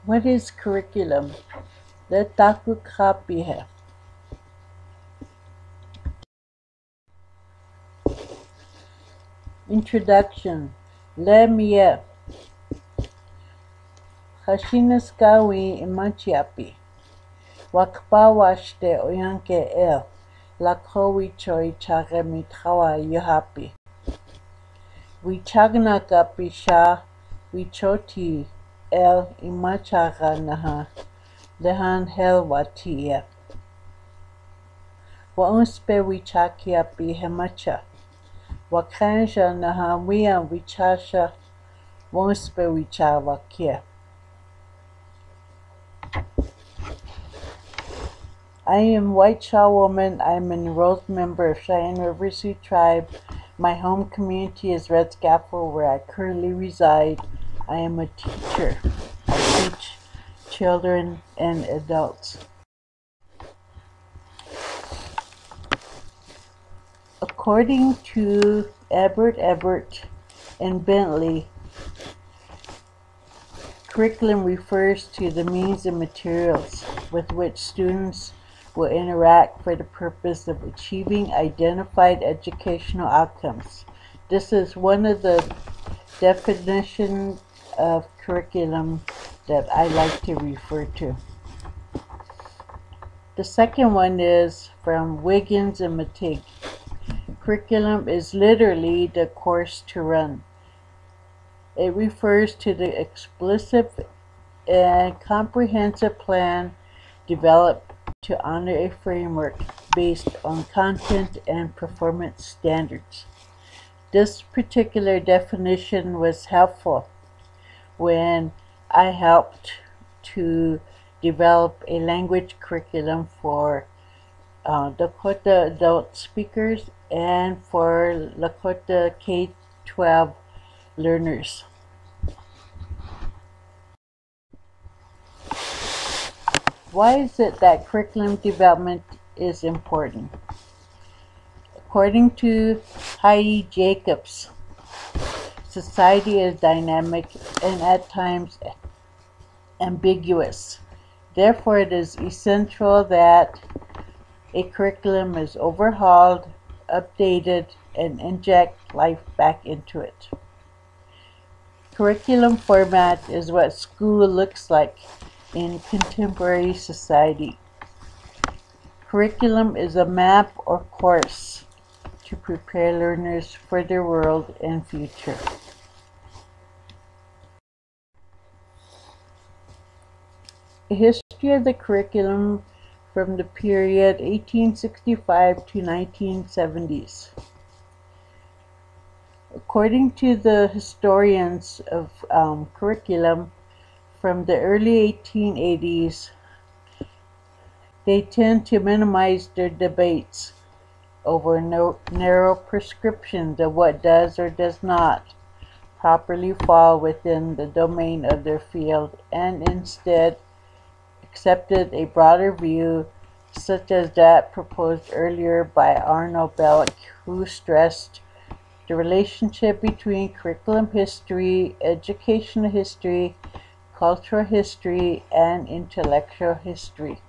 What is curriculum? Let taku copy hai. Introduction. LMEA. Hashinaskawi imachiapi. Wakpawashte oyanke el. Lakowi choi chage mithawa yuhapi. Wichagnakapi sha wichoti el imachaga naha. Lehan helwatia. Wauspe wichakiapi hemacha. Wakanja naha wia wichasha. Wauspe wichawakia. I am White Shaw woman. I'm an enrolled member of Cheyenne River Sioux Tribe. My home community is Red Scaffold, where I currently reside. I am a teacher. I teach children and adults. According to Ebert and Bentley, curriculum refers to the means and materials with which students will interact for the purpose of achieving identified educational outcomes. This is one of the definitions of curriculum that I like to refer to. The second one is from Wiggins and Matig. Curriculum is literally the course to run. It refers to the explicit and comprehensive plan developed to honor a framework based on content and performance standards. This particular definition was helpful when I helped to develop a language curriculum for Lakota adult speakers and for Lakota K-12 learners. Why is it that curriculum development is important? According to Heidi Jacobs, society is dynamic and at times ambiguous. Therefore, it is essential that a curriculum is overhauled, updated, and inject life back into it. Curriculum format is what school looks like in contemporary society. Curriculum is a map or course to prepare learners for their world and future. A history of the curriculum from the period 1865 to 1970s. According to the historians of curriculum from the early 1880s, they tend to minimize their debates over narrow prescriptions of what does or does not properly fall within the domain of their field, and instead accepted a broader view, such as that proposed earlier by Arnold Belloc, who stressed the relationship between curriculum history, educational history, cultural history, and intellectual history.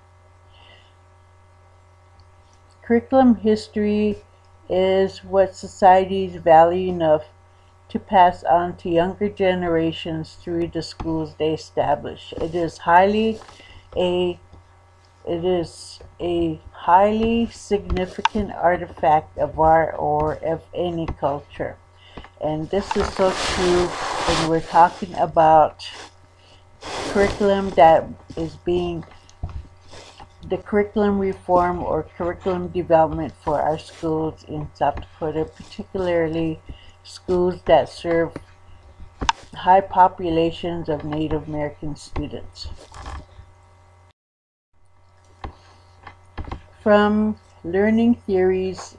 Curriculum history is what societies value enough to pass on to younger generations through the schools they establish. It is a highly significant artifact of our or of any culture. And this is so true when we're talking about curriculum that is being the curriculum reform or curriculum development for our schools in South Dakota, particularly schools that serve high populations of Native American students. From learning theories,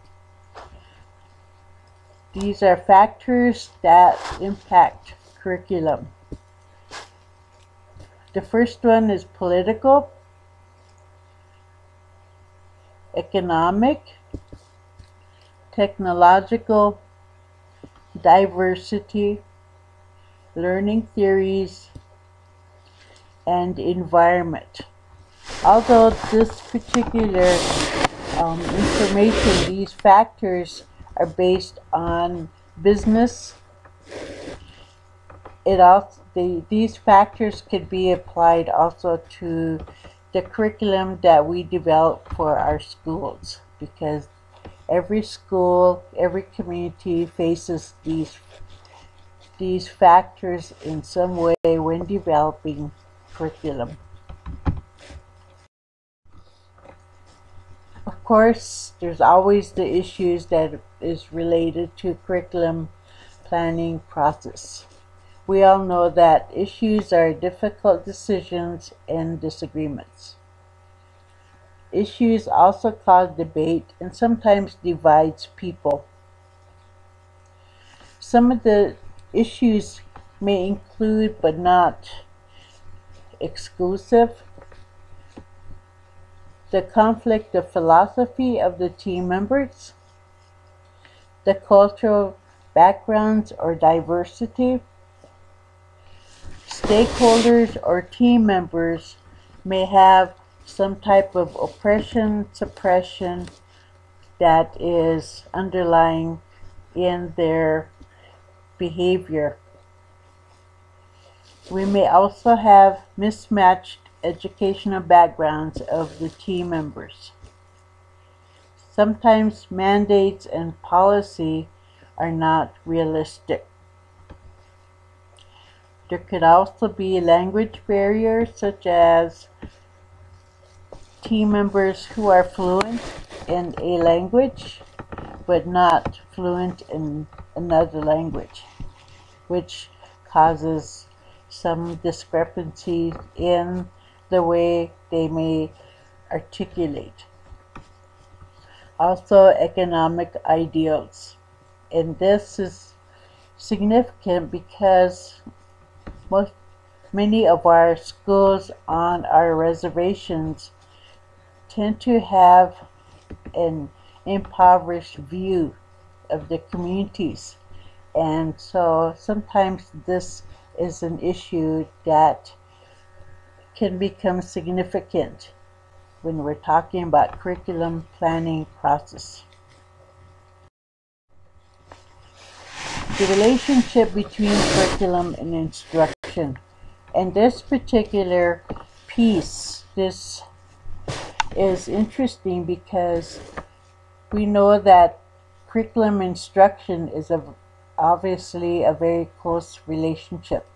these are factors that impact curriculum. The first one is political, economic, technological, diversity, learning theories, and environment. Although this particular information, these factors are based on business, these factors could be applied also to the curriculum that we develop for our schools, because every school, every community faces these factors in some way when developing curriculum. Of course, there's always the issues that is related to curriculum planning process. We all know that issues are difficult decisions and disagreements. Issues also cause debate and sometimes divides people. Some of the issues may include, but not exclusive, the conflict of philosophy of the team members, the cultural backgrounds or diversity. Stakeholders or team members may have some type of oppression, suppression that is underlying in their behavior. We may also have mismatched educational backgrounds of the team members. Sometimes mandates and policy are not realistic. There could also be language barriers, such as team members who are fluent in a language but not fluent in another language, which causes some discrepancies in the way they may articulate. Also, economic ideals. And this is significant because many of our schools on our reservations tend to have an impoverished view of the communities. And so sometimes this is an issue that can become significant when we're talking about curriculum planning process. The relationship between curriculum and instruction. And this particular piece, this is interesting because we know that curriculum instruction is obviously a very close relationship.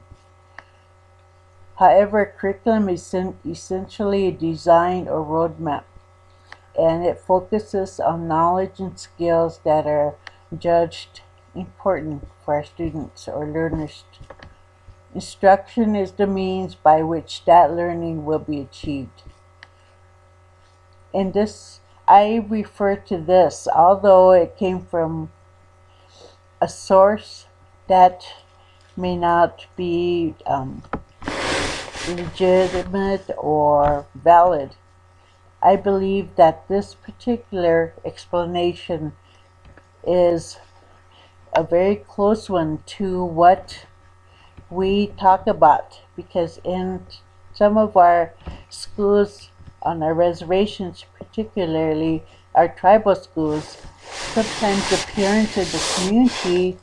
However, curriculum is essentially a design or roadmap, and it focuses on knowledge and skills that are judged important for our students or learners. Instruction is the means by which that learning will be achieved. And this, I refer to this, although it came from a source that may not be legitimate or valid. I believe that this particular explanation is a very close one to what we talk about, because in some of our schools on our reservations, particularly our tribal schools, sometimes the parents of the community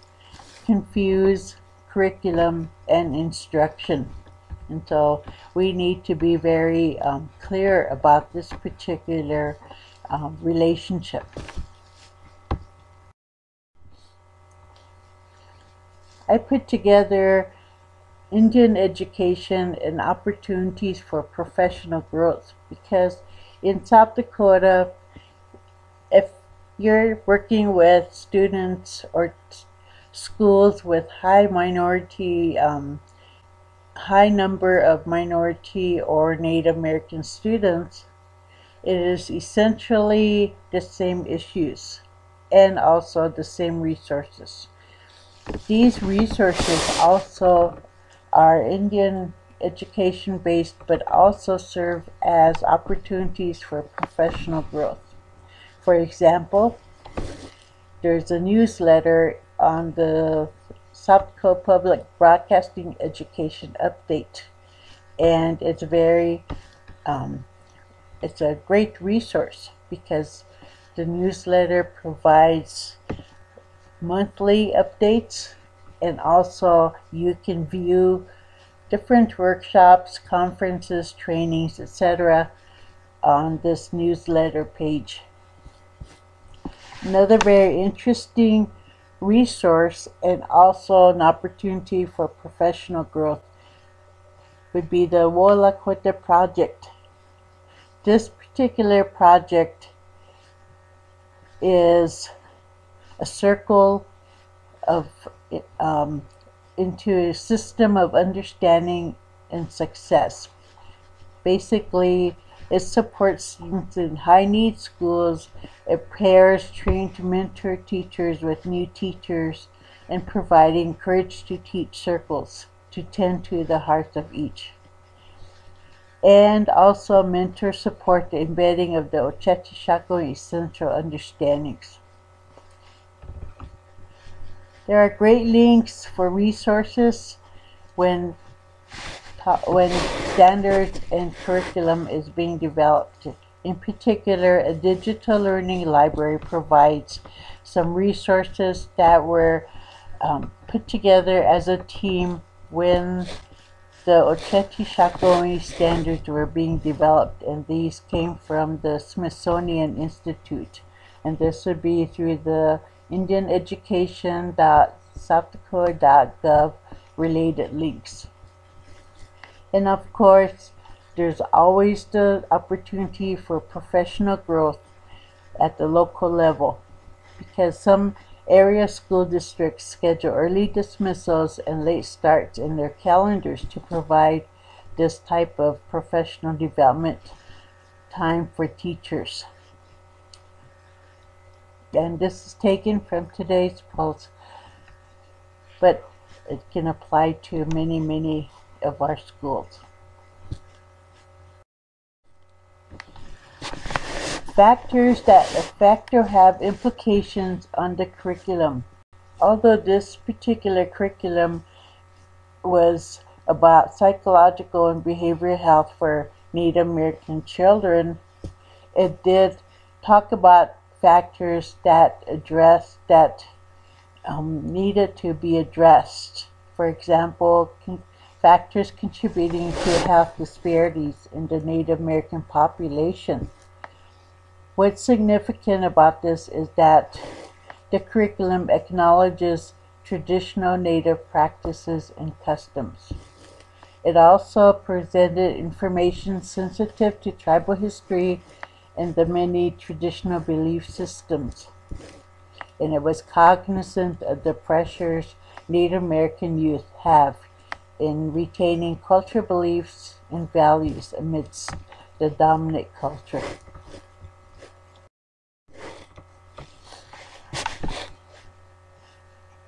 confuse curriculum and instruction. And so we need to be very clear about this particular relationship. I put together Indian education and opportunities for professional growth, because in South Dakota, if you're working with students or schools with high number of minority or Native American students, it is essentially the same issues and also the same resources. These resources also are Indian education based, but also serve as opportunities for professional growth. For example, there's a newsletter on the South Dakota Public Broadcasting Education Update and it's it's a great resource because the newsletter provides monthly updates, and also you can view different workshops, conferences, trainings, etc. on this newsletter page. Another very interesting resource and also an opportunity for professional growth would be the Wola Kota project. This particular project is a circle of into a system of understanding and success. Basically, it supports students in high-need schools. It pairs trained mentor teachers with new teachers and providing courage to teach circles to tend to the hearts of each. And also mentor support the embedding of the Ochechi Shako essential understandings. There are great links for resources when standards and curriculum is being developed. In particular, a digital learning library provides some resources that were put together as a team when the Ochechi Shako standards were being developed, and these came from the Smithsonian Institute, and this would be through the indianeducation.southdakota.gov related links. And of course, there's always the opportunity for professional growth at the local level, because some area school districts schedule early dismissals and late starts in their calendars to provide this type of professional development time for teachers. And this is taken from today's post, but it can apply to many of our schools. Factors that affect or have implications on the curriculum. Although this particular curriculum was about psychological and behavioral health for Native American children, it did talk about factors that needed to be addressed. For example, factors contributing to health disparities in the Native American population. What's significant about this is that the curriculum acknowledges traditional Native practices and customs. It also presented information sensitive to tribal history and the many traditional belief systems. And it was cognizant of the pressures Native American youth have in retaining cultural beliefs and values amidst the dominant culture.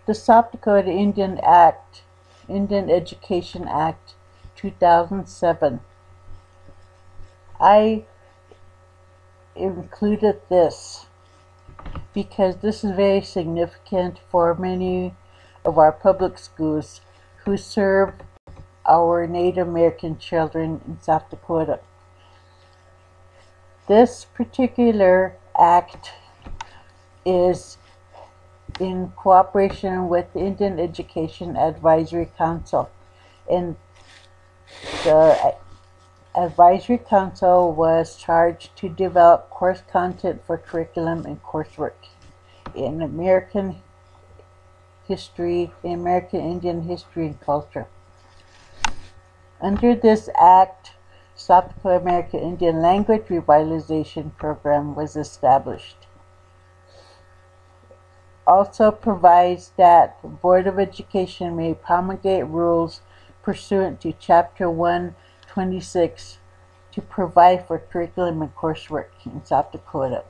The South Dakota Indian Education Act 2007. I included this because this is very significant for many of our public schools who serve our Native American children in South Dakota. This particular act is in cooperation with the Indian Education Advisory Council, and the Advisory Council was charged to develop course content for curriculum and coursework in American history, American Indian history and culture. Under this act, South Dakota American Indian Language Revitalization Program was established. Also provides that the Board of Education may promulgate rules pursuant to Chapter 126 to provide for curriculum and coursework in South Dakota.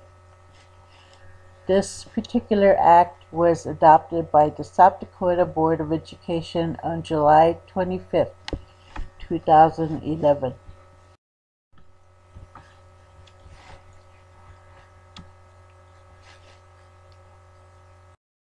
This particular act was adopted by the South Dakota Board of Education on July 25th, 2011.